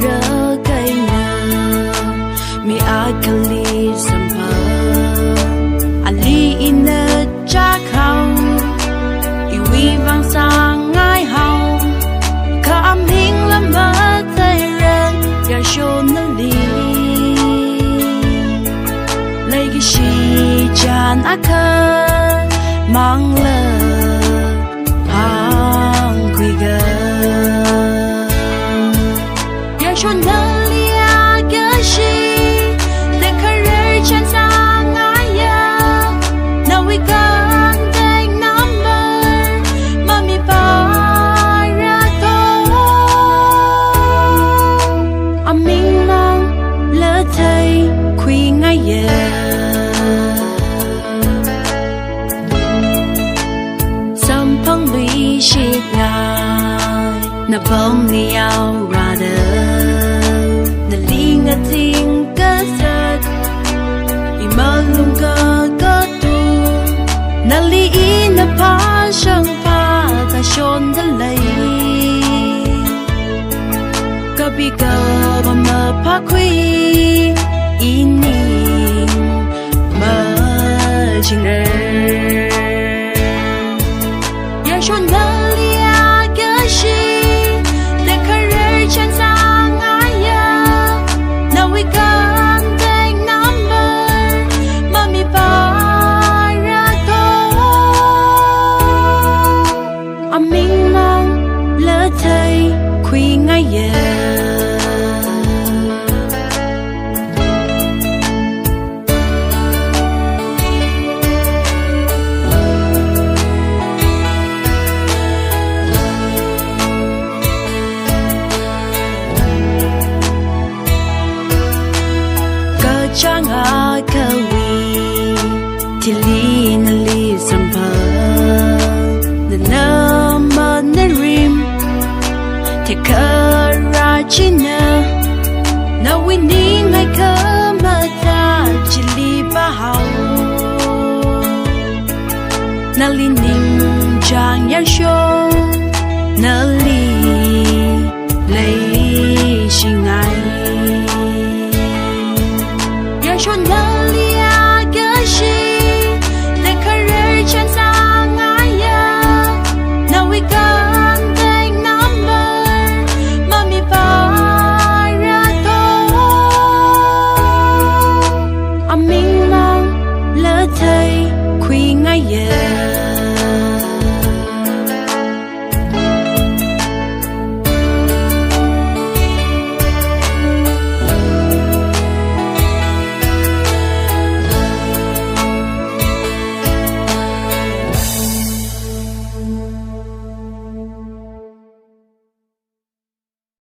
rơ cây nơ mi ai kali sampa ali ina cha khao iwi vang sang ngai hao ka aming lam ba thai ren Yarsho na li lấy cái gì chan aka Mangla hang quy ga Yarsho na lia cái gì để career chan sang aya now we got take number mami para to Aming lang lỡ thấy quy ngay shit lại na bông ni ao ra đời na linh ở thiên cơ giật mơ lung cơ tu na li na pa sang pa ta shon ta lấy cơ bi cơ mà mơ pa quy ini mơ chừng đời Yarsho na lia cái gì để career chan sang aya now we got take number mami para to Aming lang lỡ thấy quy ngay Chang a kawi tili na li sampa na nama na rim te karachina na wini ngai kamata chili bahau na li ning chang Yarsho na li lấy shingai Yarsho na lia cái gì để career chan sang aya now we got take number mami para to Aming lang lỡ thấy quy ngay